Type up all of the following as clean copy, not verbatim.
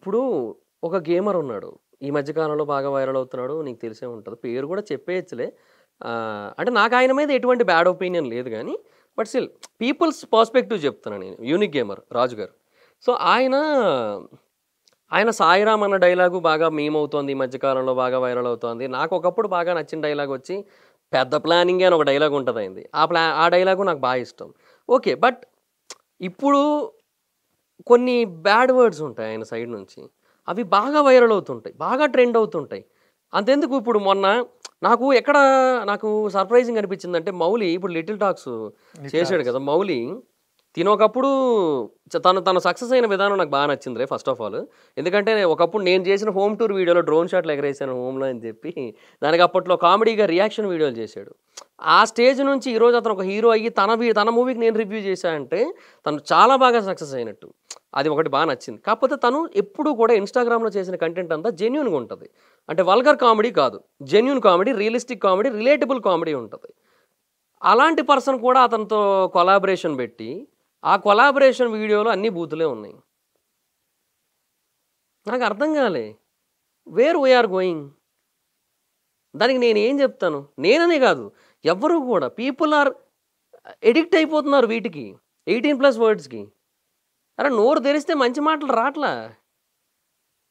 ఇప్పుడు ఒక గేమర్ ఉన్నాడు. ఈ మధ్య కాలంలో బాగా వైరల్ అవుతున్నాడు. నీకు తెలిసే ఉంటది. పేరు కూడా చెప్పేయచ్చులే. అంటే నాకు ఆయన మీద ఎటువంటి బ్యాడ్ ఒపీనియన్ లేదు గానీ, బట్ స్టిల్ పీపుల్స్ పర్స్పెక్టివ్ చెప్తున్నా నేను. యూనిక్ గేమర్ రాజు గారు. సో, ఆయన 'సాయిరాం' అన్న డైలాగు బాగా మీమ్ అవుతోంది. ఈ మధ్య కాలంలో బాగా వైరల్ అవుతోంది. నాకు ఒకప్పుడు బాగా నచ్చిన డైలాగ్ వచ్చి 'పెద్ద ప్లానింగే' అని ఒక డైలాగ్ ఉంటది ఆయనది. ఆ డైలాగు నాకు బాగా ఇష్టం. ఓకే. బట్ ఇప్పుడు కొన్ని బ్యాడ్ వర్డ్స్ ఉంటాయి ఆయన సైడ్ నుంచి. అవి బాగా వైరల్ అవుతుంటాయి. బాగా ట్రెండ్ అవుతుంటాయి. అంతెందుకు ఇప్పుడు మొన్న నాకు సర్ప్రైజింగ్ అనిపించిందంటే మౌలి ఇప్పుడు 'లిటిల్ టాక్స్' చేశాడు టాక్స్. కదా! మౌలి తినొకప్పుడు తను సక్సెస్ అయిన విధానం నాకు బాగా నచ్చిందిలే ఫస్ట్ ఆఫ్ ఆల్. ఎందుకంటే ఒకప్పుడు నేను చేసిన హోమ్ టూర్ వీడియోలో డ్రోన్ షాట్లు ఎగరేసాను హోమ్‌లో అని చెప్పి దానికి అప్పట్లో కామెడీగా రియాక్షన్ వీడియోలు చేశాడు. ఆ స్టేజ్ నుంచి ఈరోజు అతను ఒక హీరో అయ్యి తన మూవీకి నేను రివ్యూ చేశా అంటే తను చాలా బాగా సక్సెస్ అయినట్టు. అది ఒకటి బాగా నచ్చింది. కాకపోతే తను ఎప్పుడూ కూడా ఇన్‌స్టాగ్రామ్‌లో చేసిన కంటెంట్ అంతా జెన్యూన్‌గా ఉంటది. అంటే వల్గర్ కామెడీ కాదు. Genuine comedy, realistic comedy, relatable comedy ఉంటది. అలాంటి పర్సన్ కూడా అతనితో కొలాబరేషన్ పెట్టి, ఆ కొలాబరేషన్ వీడియోలో అన్ని బూతులే ఉన్నాయి. నాకు అర్థం కాలే. Where we are going? దానికి నేనేం చెప్తాను? నేననే కాదు. ఎవ్వరు కూడా పీపుల్ ఆర్ అడిక్ట్ అయిపోతున్నారు వీటికి. 18+ వర్డ్స్‌కి. అరె నోరు తెరిస్తే మంచి మాటలు రాట్లా.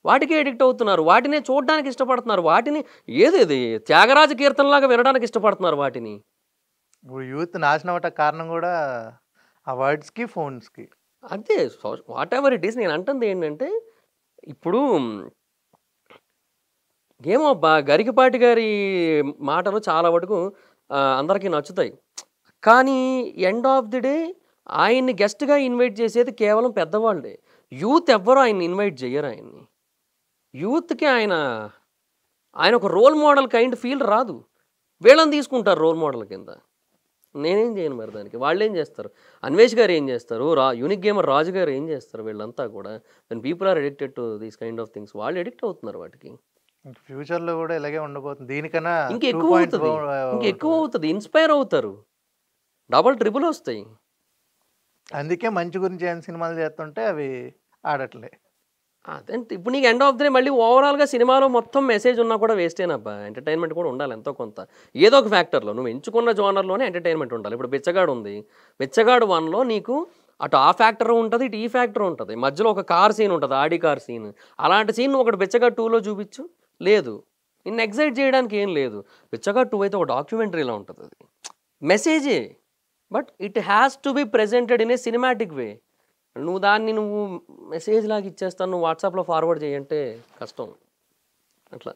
వాటికే అడిక్ట్ అవుతున్నారు. వాటినే చూడడానికి ఇష్టపడుతున్నారు. వాటిని ఏదేది త్యాగరాజ కీర్తనలాగా వినడానికి ఇష్టపడుతున్నారు వాటిని. ఇప్పుడు యూత్ నాశనం అవ్వటానికి కారణం గూడా ఆ వర్డ్స్‌కి, ఫోన్స్‌కి. అంతే వాటెవర్ ఇట్ ఈస్ నేను అంటుంది ఏంటంటే, ఇప్పుడు ఏమో అబ్బా! గరికపాటి గారి మాటలు చాలా వరకు అందరికీ నచ్చుతాయి. కానీ ఎండ్ ఆఫ్ ది డే ఆయన్ని గెస్ట్‌గా ఇన్వైట్ చేసేది కేవలం పెద్దవాళ్ళే. యూత్ ఎవ్వరు ఆయన్ని ఇన్వైట్ చెయ్యరు ఆయన్ని. యూత్‌కి ఆయన ఒక రోల్ మోడల్ కైండ్ ఫీల్ రాదు. వీళ్ళని తీసుకుంటారు రోల్ మోడల్ కింద. నేనేం చేయను మరి దానికి. వాళ్ళేం చేస్తారు? అన్వేష్ గారు ఏం చేస్తారు? యూనిక్ గేమర్ రాజు గారు ఏం చేస్తారు? వీళ్ళంతా కూడా when people are addicted to these kind of things వాళ్ళు అడిక్ట్ అవుతున్నారు వాటికి. ఇంక ఫ్యూచర్‌లో గూడా ఇలాగే ఉండబోతుంది. దీనికన్నా ఇంకెక్కువ 2.0 అవుతది. ఇంకెక్కువ ఉంటది. అవుతది. ఇన్‌స్పైర్ అవుతారు. డబుల్, ట్రిపుల్ ఒస్తాయి. అందుకే మంచి గురించి ఏం సినిమాలు చేస్తుంటే అవి ఆడట్లే. అదంతే ఇప్పుడు నీకు ఎండ్ ఆఫ్ ది డే మళ్ళీ ఓవరాల్‌గా సినిమాలో మొత్తం మెసేజ్ ఉన్నా కూడా వేస్టేనబ్బా! ఎంటర్‌టైన్‌మెంట్ కూడా ఉండాలి ఎంతో కొంత. ఏదో ఒక ఫ్యాక్టర్‌లో నువ్వు ఎంచుకున్న జోనర్‌లోనే ఎంటర్‌టైన్‌మెంట్ ఉండాలి. ఇప్పుడు 'బిచ్చగాడు' ఉంది. 'బిచ్చగాడు 1లో' నీకు అటు ఆ ఫ్యాక్టర్ ఉంటది. ఇటు ఈ ఫ్యాక్టర్ ఉంటది. మధ్యలో ఒక కార్ సీన్ ఉంటది. Audi car scene. అలాంటి సీన్ నువ్వు ఒకటి 'బిచ్చగాడు 2లో' చూపించు. లేదు. నిన్ను ఎక్సైట్ చేయడానికి ఏం లేదు. 'బిచ్చగాడు 2' అయితే ఒక డాక్యుమెంటరీలా ఉంటదది. మెసేజే. But it has to be presented in a cinematic way. నువ్వు మెసేజ్ లాగా ఇచ్చేస్తాను. నువ్వు వాట్సాప్‌లో ఫార్వర్డ్ చేయంటే కష్టం. అట్లా.